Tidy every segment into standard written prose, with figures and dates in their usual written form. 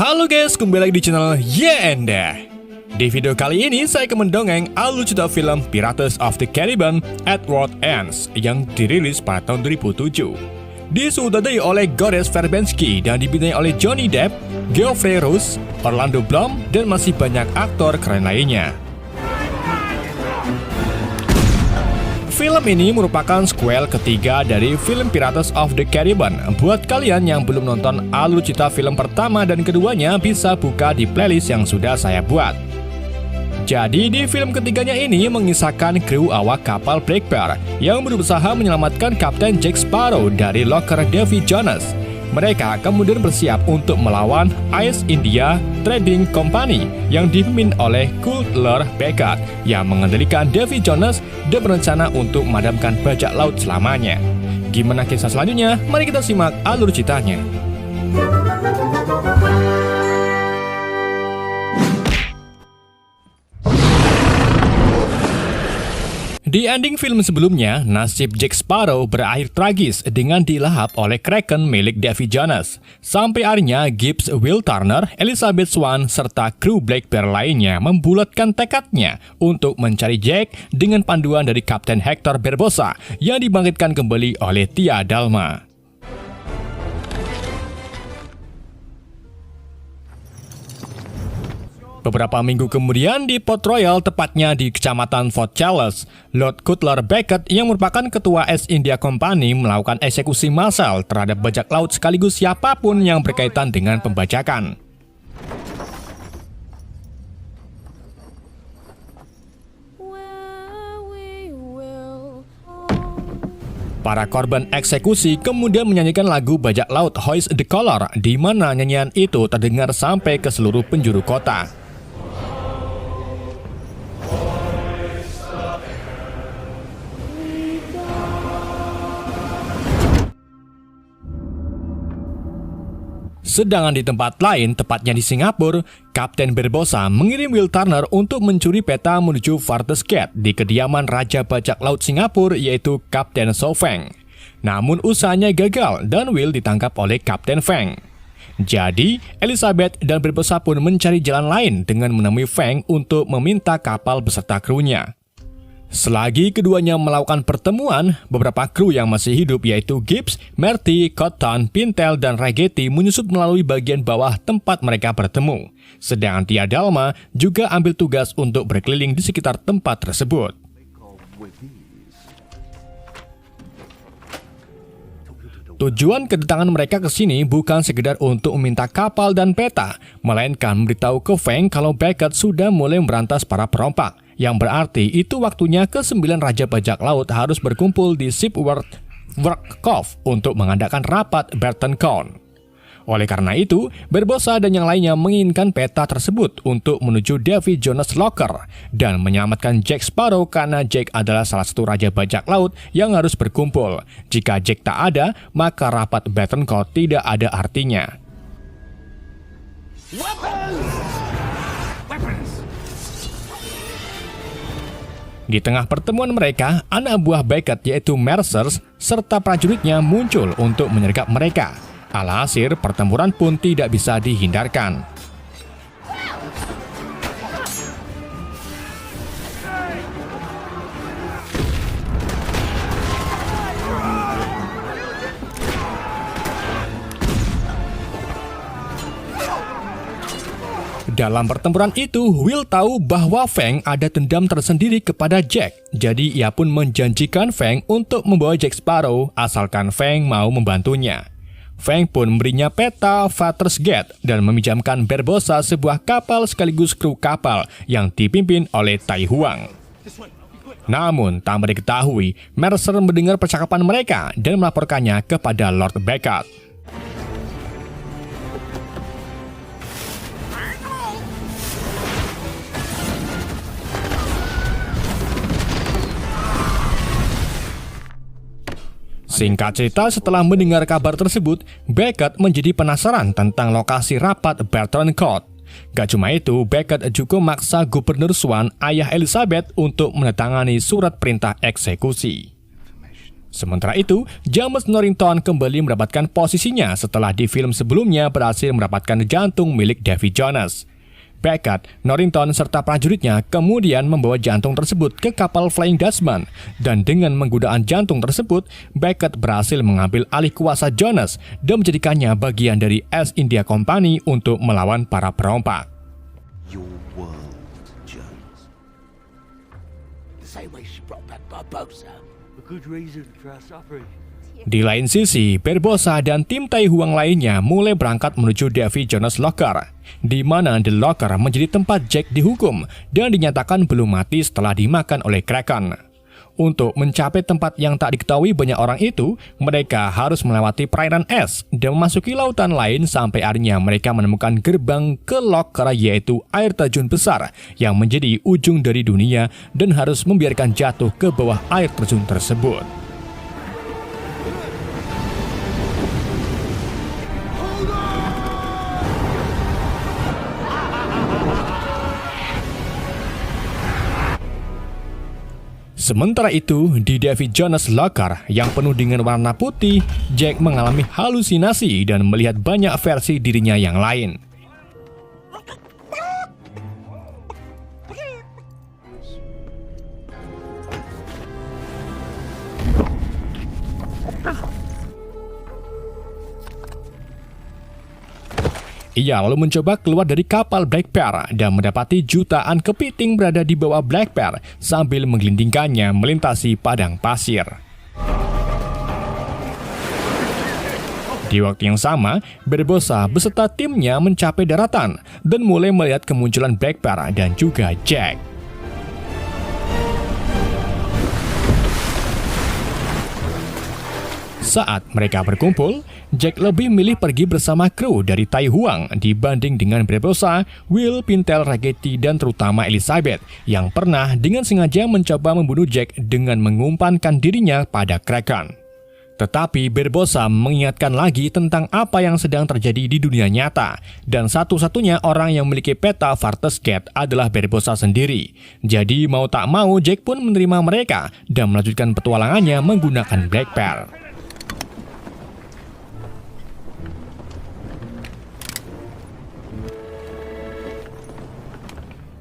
Halo guys, kembali lagi di channel Yenda. Di video kali ini saya akan mendongeng alur cerita film Pirates of the Caribbean At World's End yang dirilis pada tahun 2007. Disutradarai oleh Goran Verbinski dan dibintangi oleh Johnny Depp, Geoffrey Rush, Orlando Bloom, dan masih banyak aktor keren lainnya. Film ini merupakan sequel ketiga dari film Pirates of the Caribbean. Buat kalian yang belum nonton alur cerita film pertama dan keduanya, bisa buka di playlist yang sudah saya buat. Jadi di film ketiganya ini mengisahkan kru awak kapal Black Bear yang berusaha menyelamatkan Kapten Jack Sparrow dari loker Davy Jones. Mereka kemudian bersiap untuk melawan East India Trading Company yang dipimpin oleh Cutler Beckett yang mengendalikan Davy Jones dan berencana untuk memadamkan bajak laut selamanya. Gimana kisah selanjutnya? Mari kita simak alur ceritanya. Di ending film sebelumnya, nasib Jack Sparrow berakhir tragis dengan dilahap oleh Kraken milik Davy Jones. Sampai akhirnya Gibbs, Will Turner, Elizabeth Swann, serta kru Black Bear lainnya membulatkan tekadnya untuk mencari Jack dengan panduan dari Kapten Hector Barbossa yang dibangkitkan kembali oleh Tia Dalma. Beberapa minggu kemudian di Port Royal, tepatnya di Kecamatan Fort Charles, Lord Cutler Beckett yang merupakan ketua East India Company melakukan eksekusi massal terhadap bajak laut sekaligus siapapun yang berkaitan dengan pembajakan. Para korban eksekusi kemudian menyanyikan lagu bajak laut Hoist the Color, di mana nyanyian itu terdengar sampai ke seluruh penjuru kota. Sedangkan di tempat lain, tepatnya di Singapura, Kapten Barbossa mengirim Will Turner untuk mencuri peta menuju Farthest Gate di kediaman Raja Bajak Laut Singapura, yaitu Kapten So Feng. Namun usahanya gagal dan Will ditangkap oleh Kapten Feng. Jadi, Elizabeth dan Barbossa pun mencari jalan lain dengan menemui Feng untuk meminta kapal beserta krunya. Selagi keduanya melakukan pertemuan, beberapa kru yang masih hidup yaitu Gibbs, Merty, Cotton, Pintel, dan Ragetti menyusup melalui bagian bawah tempat mereka bertemu. Sedangkan Tia Dalma juga ambil tugas untuk berkeliling di sekitar tempat tersebut. Tujuan kedatangan mereka ke sini bukan sekedar untuk meminta kapal dan peta, melainkan memberitahu ke Feng kalau Beckett sudah mulai memberantas para perompak. Yang berarti itu waktunya ke-9 Raja Bajak Laut harus berkumpul di Shipwreck Cove untuk mengadakan rapat Barton Con. Oleh karena itu, Barbossa dan yang lainnya menginginkan peta tersebut untuk menuju Davy Jones Locker dan menyelamatkan Jack Sparrow karena Jack adalah salah satu Raja Bajak Laut yang harus berkumpul. Jika Jack tak ada, maka rapat Barton Con tidak ada artinya. Di tengah pertemuan mereka, anak buah Beckett yaitu Mercer serta prajuritnya muncul untuk menyergap mereka. Alhasil, pertempuran pun tidak bisa dihindarkan. Dalam pertempuran itu, Will tahu bahwa Feng ada dendam tersendiri kepada Jack. Jadi ia pun menjanjikan Feng untuk membawa Jack Sparrow asalkan Feng mau membantunya. Feng pun memberinya peta Farthest Gate dan meminjamkan Barbossa sebuah kapal sekaligus kru kapal yang dipimpin oleh Tai Huang. Namun, tanpa diketahui, Mercer mendengar percakapan mereka dan melaporkannya kepada Lord Beckett. Singkat cerita, setelah mendengar kabar tersebut, Beckett menjadi penasaran tentang lokasi rapat Barton Court. Gak cuma itu, Beckett juga maksa Gubernur Swann, ayah Elizabeth, untuk menandatangani surat perintah eksekusi. Sementara itu, James Norrington kembali mendapatkan posisinya setelah di film sebelumnya berhasil mendapatkan jantung milik Davy Jones. Beckett, Norrington, serta prajuritnya kemudian membawa jantung tersebut ke kapal Flying Dutchman, dan dengan menggunakan jantung tersebut, Beckett berhasil mengambil alih kuasa Jones dan menjadikannya bagian dari East India Company untuk melawan para perompak. Your world, Jones. The same way she brought back Barbossa. A good reason for our suffering. Di lain sisi, Barbossa dan tim Tai Huang lainnya mulai berangkat menuju Davy Jones' locker, di mana The Locker menjadi tempat Jack dihukum dan dinyatakan belum mati setelah dimakan oleh Kraken. Untuk mencapai tempat yang tak diketahui banyak orang itu, mereka harus melewati perairan es dan memasuki lautan lain sampai akhirnya mereka menemukan gerbang ke locker, yaitu air terjun besar yang menjadi ujung dari dunia dan harus membiarkan jatuh ke bawah air terjun tersebut. Sementara itu, di Davy Jones' locker yang penuh dengan warna putih, Jack mengalami halusinasi dan melihat banyak versi dirinya yang lain. Ia lalu mencoba keluar dari kapal Black Bear dan mendapati jutaan kepiting berada di bawah Black Bear sambil menggelindingkannya melintasi padang pasir. Di waktu yang sama, Barbossa beserta timnya mencapai daratan dan mulai melihat kemunculan Black Bear dan juga Jack. Saat mereka berkumpul, Jack lebih milih pergi bersama kru dari Tai Huang dibanding dengan Barbossa, Will, Pintel, Ragetti, dan terutama Elizabeth yang pernah dengan sengaja mencoba membunuh Jack dengan mengumpankan dirinya pada Kraken. Tetapi Barbossa mengingatkan lagi tentang apa yang sedang terjadi di dunia nyata, dan satu-satunya orang yang memiliki peta Vartes Gate adalah Barbossa sendiri. Jadi mau tak mau Jack pun menerima mereka dan melanjutkan petualangannya menggunakan Black Bear.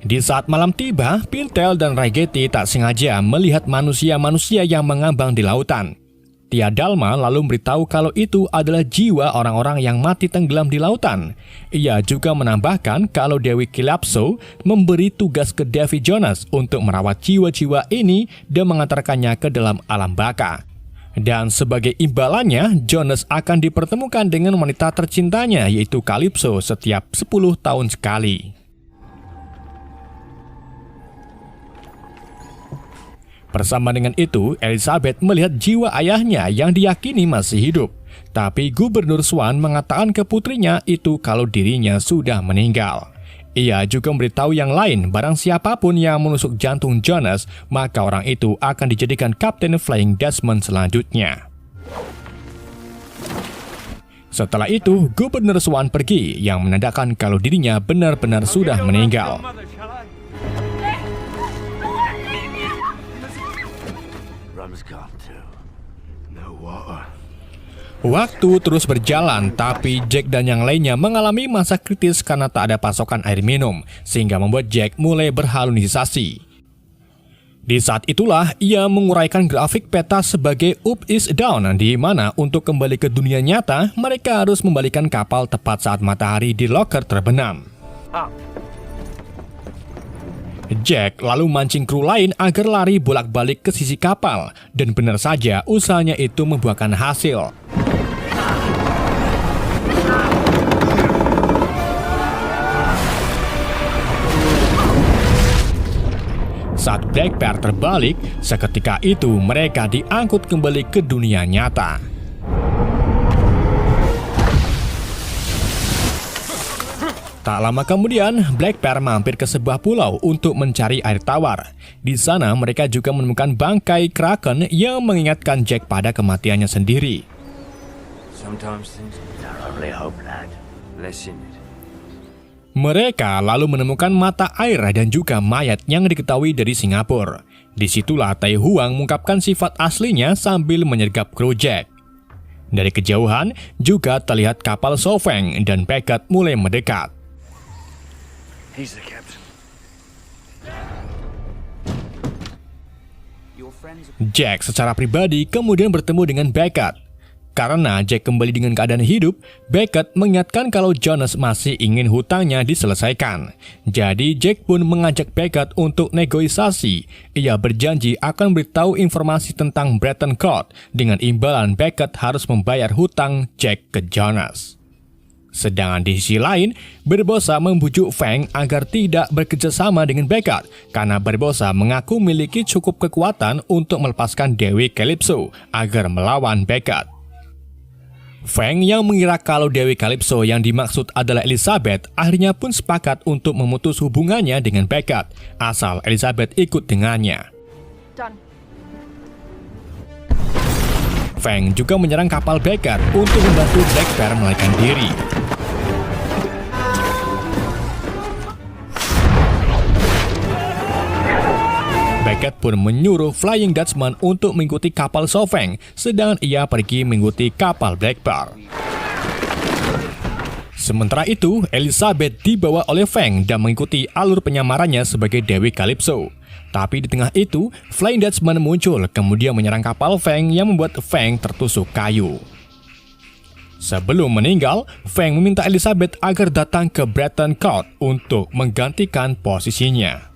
Di saat malam tiba, Pintel dan Ragetti tak sengaja melihat manusia-manusia yang mengambang di lautan. Tia Dalma lalu memberitahu kalau itu adalah jiwa orang-orang yang mati tenggelam di lautan. Ia juga menambahkan kalau Dewi Calypso memberi tugas ke Davy Jones untuk merawat jiwa-jiwa ini dan mengantarkannya ke dalam alam baka. Dan sebagai imbalannya, Jones akan dipertemukan dengan wanita tercintanya, yaitu Calypso, setiap 10 tahun sekali. Bersama dengan itu, Elizabeth melihat jiwa ayahnya yang diyakini masih hidup. Tapi Gubernur Swan mengatakan ke putrinya itu kalau dirinya sudah meninggal. Ia juga memberitahu yang lain, barang siapapun yang menusuk jantung Jones, maka orang itu akan dijadikan Kapten Flying Dutchman selanjutnya. Setelah itu, Gubernur Swan pergi yang menandakan kalau dirinya benar-benar sudah meninggal. Waktu terus berjalan, tapi Jack dan yang lainnya mengalami masa kritis karena tak ada pasokan air minum, sehingga membuat Jack mulai berhalusinasi. Di saat itulah, ia menguraikan grafik peta sebagai up is down, di mana untuk kembali ke dunia nyata, mereka harus membalikan kapal tepat saat matahari di locker terbenam. Jack lalu mancing kru lain agar lari bolak-balik ke sisi kapal, dan benar saja usahanya itu membuahkan hasil. Saat Black Bear terbalik, seketika itu mereka diangkut kembali ke dunia nyata. Tak lama kemudian, Black Bear mampir ke sebuah pulau untuk mencari air tawar. Di sana mereka juga menemukan bangkai Kraken yang mengingatkan Jack pada kematiannya sendiri. Mereka lalu menemukan mata air dan juga mayat yang diketahui dari Singapura. Disitulah Tai Huang mengungkapkan sifat aslinya sambil menyergap kru Jack. Dari kejauhan juga terlihat kapal So Feng dan Beckett mulai mendekat. He's the captain. Jack secara pribadi kemudian bertemu dengan Beckett. Karena Jack kembali dengan keadaan hidup, Beckett mengingatkan kalau Jonas masih ingin hutangnya diselesaikan. Jadi Jack pun mengajak Beckett untuk negosiasi. Ia berjanji akan beritahu informasi tentang Breton Court dengan imbalan Beckett harus membayar hutang Jack ke Jonas. Sedangkan di sisi lain, Barbossa membujuk Feng agar tidak bekerjasama dengan Beckett karena Barbossa mengaku memiliki cukup kekuatan untuk melepaskan Dewi Calypso agar melawan Beckett. Feng yang mengira kalau Dewi Calypso yang dimaksud adalah Elizabeth akhirnya pun sepakat untuk memutus hubungannya dengan Beckett asal Elizabeth ikut dengannya. Done. Feng juga menyerang kapal Beckett untuk membantu Black Bear melarikan diri. Beckett pun menyuruh Flying Dutchman untuk mengikuti kapal So Feng, sedangkan ia pergi mengikuti kapal Black Bear. Sementara itu, Elizabeth dibawa oleh Feng dan mengikuti alur penyamarannya sebagai Dewi Calypso. Tapi di tengah itu, Flying Dutchman muncul kemudian menyerang kapal Feng yang membuat Feng tertusuk kayu. Sebelum meninggal, Feng meminta Elizabeth agar datang ke Breton Court untuk menggantikan posisinya.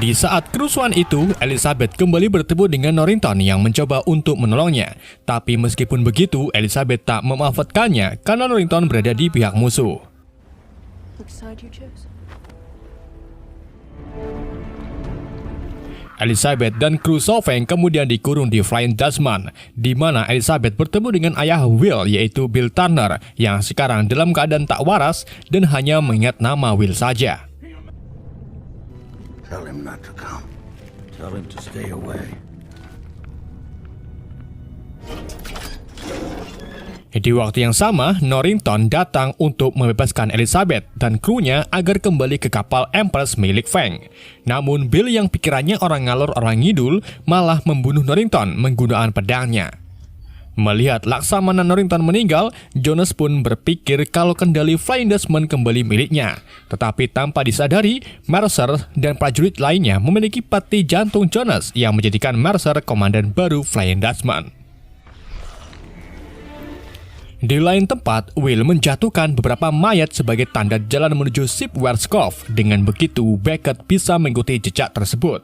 Di saat kerusuhan itu, Elizabeth kembali bertemu dengan Norrington yang mencoba untuk menolongnya. Tapi meskipun begitu, Elizabeth tak memaafkannya karena Norrington berada di pihak musuh. Which side you chose? Elizabeth dan kru So Feng kemudian dikurung di Flying Dutchman, di mana Elizabeth bertemu dengan ayah Will yaitu Bill Turner yang sekarang dalam keadaan tak waras dan hanya mengingat nama Will saja. Tell him not to come. Tell him to stay away. Di waktu yang sama, Norrington datang untuk membebaskan Elizabeth dan krunya agar kembali ke kapal Empress milik Feng. Namun Bill yang pikirannya orang ngalor orang ngidul malah membunuh Norrington menggunakan pedangnya. Melihat Laksamana Norrington meninggal, Jonas pun berpikir kalau kendali Flying Dutchman kembali miliknya. Tetapi tanpa disadari, Mercer dan prajurit lainnya memiliki peti jantung Jonas yang menjadikan Mercer komandan baru Flying Dutchman. Di lain tempat, Will menjatuhkan beberapa mayat sebagai tanda jalan menuju Shipwreck Cove. Dengan begitu, Beckett bisa mengikuti jejak tersebut.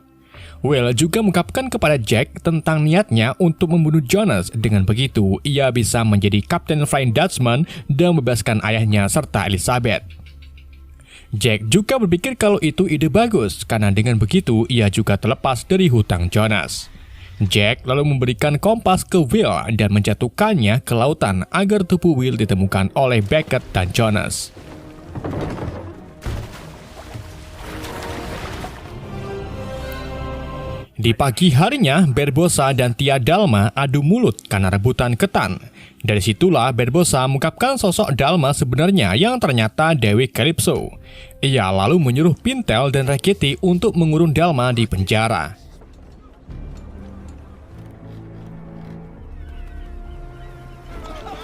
Will juga mengungkapkan kepada Jack tentang niatnya untuk membunuh Jonas. Dengan begitu, ia bisa menjadi Kapten Flying Dutchman dan membebaskan ayahnya serta Elizabeth. Jack juga berpikir kalau itu ide bagus, karena dengan begitu ia juga terlepas dari hutang Jonas. Jack lalu memberikan kompas ke Will dan menjatuhkannya ke lautan agar tubuh Will ditemukan oleh Beckett dan Jonas. Di pagi harinya, Barbossa dan Tia Dalma adu mulut karena rebutan ketan. Dari situlah Barbossa mengungkapkan sosok Dalma sebenarnya yang ternyata Dewi Calypso. Ia lalu menyuruh Pintel dan Rackety untuk mengurung Dalma di penjara.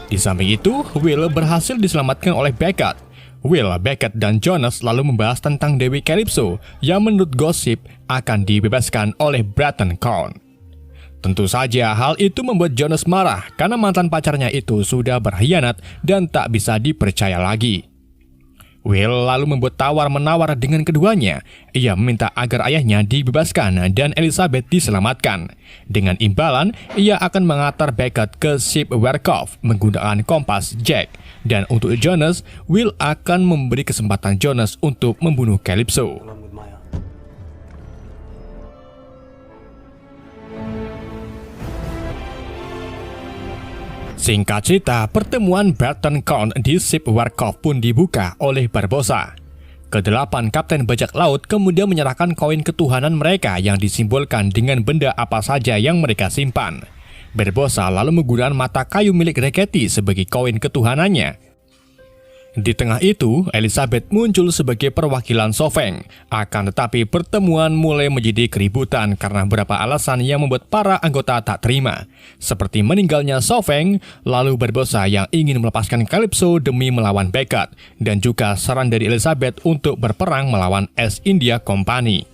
Di samping itu, Will berhasil diselamatkan oleh Beckett. Will, Beckett, dan Jonas lalu membahas tentang Dewi Calypso yang menurut gosip akan dibebaskan oleh Breton Court. Tentu saja hal itu membuat Jonas marah karena mantan pacarnya itu sudah berkhianat dan tak bisa dipercaya lagi. Will lalu membuat tawar-menawar dengan keduanya. Ia meminta agar ayahnya dibebaskan dan Elizabeth diselamatkan. Dengan imbalan, ia akan mengantar Beckett ke Shipwreck Cove menggunakan kompas Jack. Dan untuk Jonas, Will akan memberi kesempatan Jonas untuk membunuh Calypso. Singkat cerita, pertemuan Breton Court di Shipwreck Cove pun dibuka oleh Barbossa. Kedelapan kapten bajak laut kemudian menyerahkan koin ketuhanan mereka yang disimbolkan dengan benda apa saja yang mereka simpan. Barbossa lalu menggunakan mata kayu milik Rackety sebagai koin ketuhanannya. Di tengah itu, Elizabeth muncul sebagai perwakilan Sofeng. Akan tetapi pertemuan mulai menjadi keributan karena beberapa alasan yang membuat para anggota tak terima. Seperti meninggalnya Sofeng, lalu Barbossa yang ingin melepaskan Calypso demi melawan Beckett, dan juga saran dari Elizabeth untuk berperang melawan East India Company.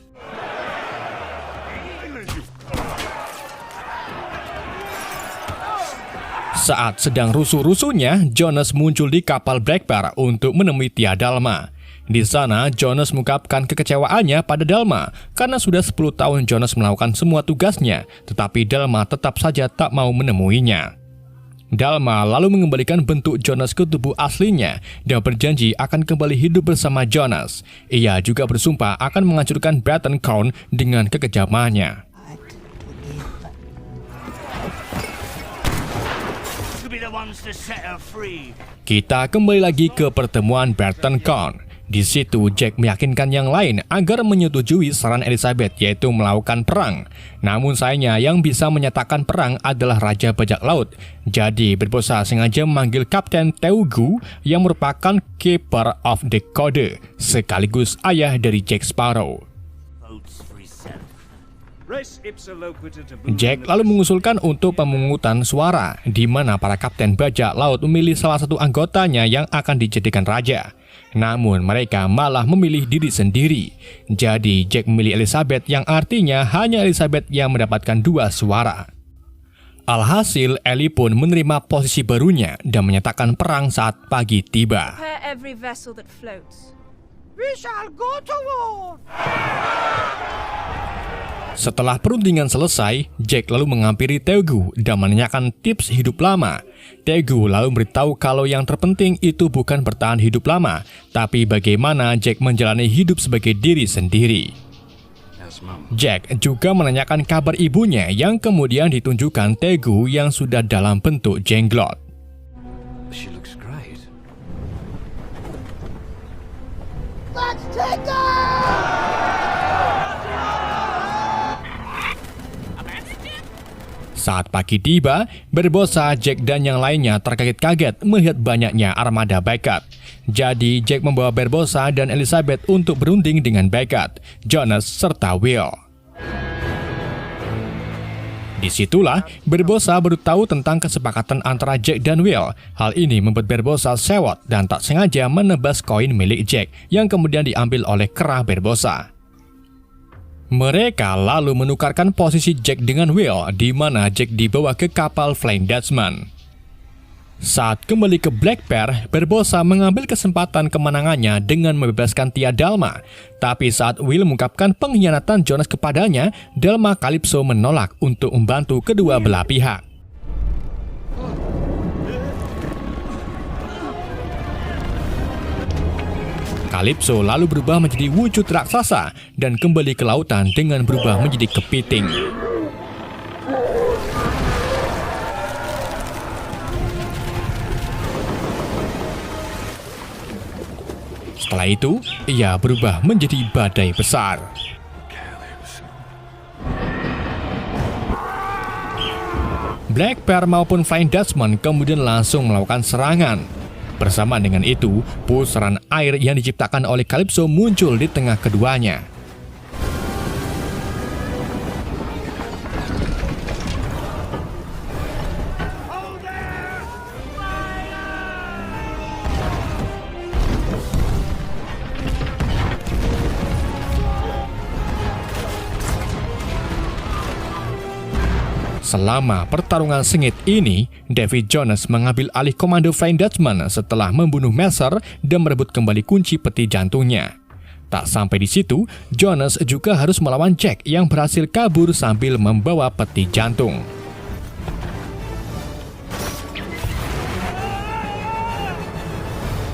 Saat sedang rusuh-rusuhnya, Jonas muncul di kapal Black Bear untuk menemui Tia Dalma. Di sana, Jonas mengungkapkan kekecewaannya pada Dalma karena sudah 10 tahun Jonas melakukan semua tugasnya, tetapi Dalma tetap saja tak mau menemuinya. Dalma lalu mengembalikan bentuk Jonas ke tubuh aslinya dan berjanji akan kembali hidup bersama Jonas. Ia juga bersumpah akan menghancurkan Breton Crown dengan kekejamannya. Kita kembali lagi ke pertemuan Breton Crown. Di situ Jack meyakinkan yang lain agar menyetujui saran Elizabeth, yaitu melakukan perang. Namun sayangnya yang bisa menyatakan perang adalah Raja Bajak Laut. Jadi Barbossa sengaja memanggil Kapten Telugu yang merupakan Keeper of the Code, sekaligus ayah dari Jack Sparrow. Jack lalu mengusulkan untuk pemungutan suara, di mana para kapten bajak laut memilih salah satu anggotanya yang akan dijadikan raja. Namun mereka malah memilih diri sendiri. Jadi Jack memilih Elizabeth, yang artinya hanya Elizabeth yang mendapatkan 2 suara. Alhasil, Ellie pun menerima posisi barunya dan menyatakan perang saat pagi tiba. Prepare every vessel that floats. We shall go to war! Setelah perundingan selesai, Jack lalu menghampiri Telugu dan menanyakan tips hidup lama. Telugu lalu memberitahu kalau yang terpenting itu bukan bertahan hidup lama, tapi bagaimana Jack menjalani hidup sebagai diri sendiri. Jack juga menanyakan kabar ibunya yang kemudian ditunjukkan Telugu yang sudah dalam bentuk jenglot. She looks great. Let's take her! Saat pagi tiba, Barbossa, Jack dan yang lainnya terkaget-kaget melihat banyaknya armada Beckett. Jadi Jack membawa Barbossa dan Elizabeth untuk berunding dengan Beckett, Jonas, serta Will. Disitulah Barbossa baru tahu tentang kesepakatan antara Jack dan Will. Hal ini membuat Barbossa sewot dan tak sengaja menebas koin milik Jack yang kemudian diambil oleh kera Barbossa. Mereka lalu menukarkan posisi Jack dengan Will, di mana Jack dibawa ke kapal Flying Dutchman. Saat kembali ke Black Bear, Barbossa mengambil kesempatan kemenangannya dengan membebaskan Tia Dalma. Tapi saat Will mengungkapkan pengkhianatan Jonas kepadanya, Dalma Calypso menolak untuk membantu kedua belah pihak. Calypso lalu berubah menjadi wujud raksasa dan kembali ke lautan dengan berubah menjadi kepiting. Setelah itu, ia berubah menjadi badai besar. Black Bear maupun Flying Dutchman kemudian langsung melakukan serangan. Bersama dengan itu, pusaran air yang diciptakan oleh Calypso muncul di tengah keduanya. Selama pertarungan sengit ini, David Jonas mengambil alih komando Flying Dutchman setelah membunuh Mercer dan merebut kembali kunci peti jantungnya. Tak sampai di situ, Jonas juga harus melawan Jack yang berhasil kabur sambil membawa peti jantung.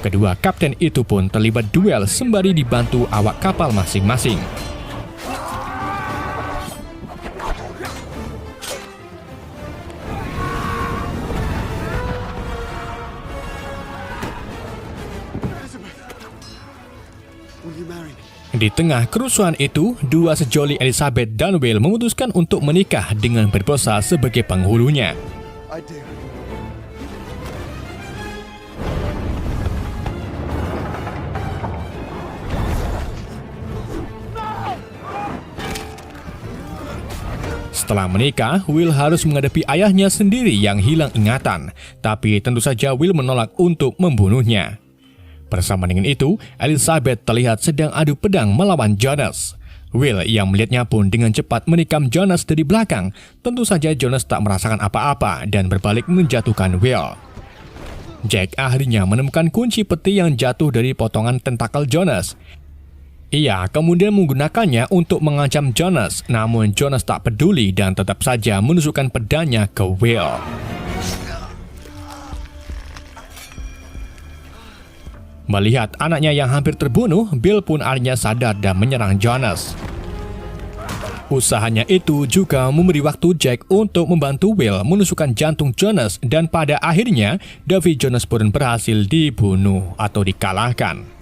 Kedua kapten itu pun terlibat duel sembari dibantu awak kapal masing-masing. Di tengah kerusuhan itu, dua sejoli Elizabeth dan Will memutuskan untuk menikah dengan Barbossa sebagai penghulunya. I do. Setelah menikah, Will harus menghadapi ayahnya sendiri yang hilang ingatan, tapi tentu saja Will menolak untuk membunuhnya. Bersama dengan itu, Elizabeth terlihat sedang adu pedang melawan Jonas. Will yang melihatnya pun dengan cepat menikam Jonas dari belakang. Tentu saja Jonas tak merasakan apa-apa dan berbalik menjatuhkan Will. Jack akhirnya menemukan kunci peti yang jatuh dari potongan tentakel Jonas. Ia kemudian menggunakannya untuk mengancam Jonas, namun Jonas tak peduli dan tetap saja menusukkan pedangnya ke Will. Melihat anaknya yang hampir terbunuh, Bill pun akhirnya sadar dan menyerang Jonas. Usahanya itu juga memberi waktu Jack untuk membantu Will menusukkan jantung Jonas dan pada akhirnya David Jonas pun berhasil dibunuh atau dikalahkan.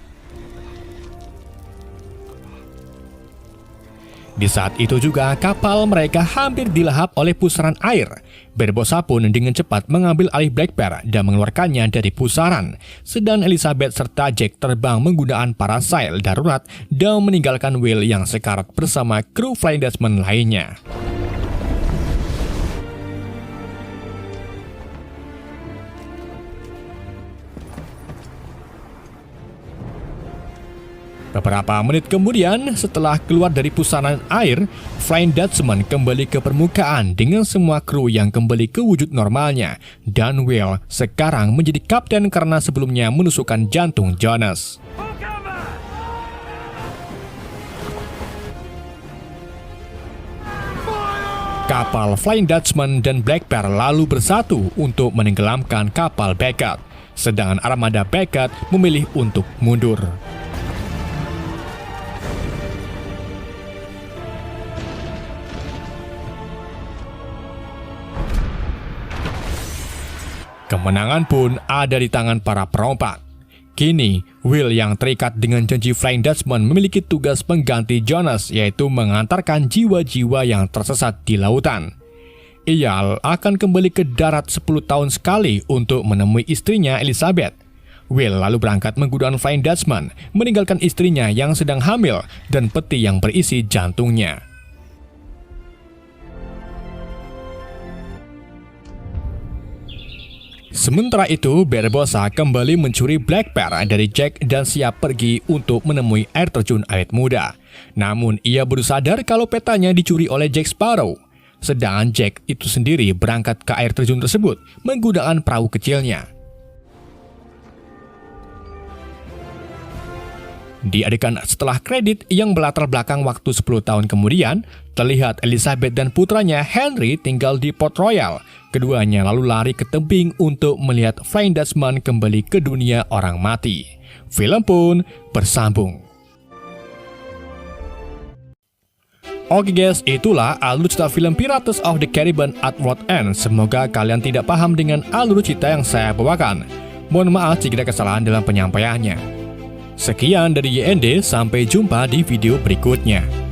Di saat itu juga kapal mereka hampir dilahap oleh pusaran air. Barbossa pun dengan cepat mengambil alih Black Bear dan mengeluarkannya dari pusaran. Sedang Elizabeth serta Jack terbang menggunakan parasail darurat dan meninggalkan Will yang sekarat bersama kru Flying Dutchman lainnya. Beberapa menit kemudian, setelah keluar dari pusaran air, Flying Dutchman kembali ke permukaan dengan semua kru yang kembali ke wujud normalnya. Dan Will sekarang menjadi kapten karena sebelumnya menusukkan jantung Jonas. Kapal Flying Dutchman dan Black Bear lalu bersatu untuk menenggelamkan kapal Beckett. Sedangkan armada Beckett memilih untuk mundur. Kemenangan pun ada di tangan para perompak. Kini, Will yang terikat dengan janji Flying Dutchman memiliki tugas pengganti Jonas, yaitu mengantarkan jiwa-jiwa yang tersesat di lautan. Ia akan kembali ke darat 10 tahun sekali untuk menemui istrinya Elizabeth. Will lalu berangkat menggunakan Flying Dutchman, meninggalkan istrinya yang sedang hamil dan peti yang berisi jantungnya. Sementara itu, Barbossa kembali mencuri Black Bear dari Jack dan siap pergi untuk menemui air terjun awet muda. Namun, ia baru sadar kalau petanya dicuri oleh Jack Sparrow. Sedangkan Jack itu sendiri berangkat ke air terjun tersebut menggunakan perahu kecilnya. Di adegan setelah kredit yang berlatar belakang waktu 10 tahun kemudian, terlihat Elizabeth dan putranya Henry tinggal di Port Royal. Keduanya lalu lari ke tebing untuk melihat Flying Dutchman kembali ke dunia orang mati. Film pun bersambung. Oke guys, itulah alur cerita film Pirates of the Caribbean at World's End. Semoga kalian tidak paham dengan alur cerita yang saya bawakan. Mohon maaf jika ada kesalahan dalam penyampaiannya. Sekian dari YND, sampai jumpa di video berikutnya.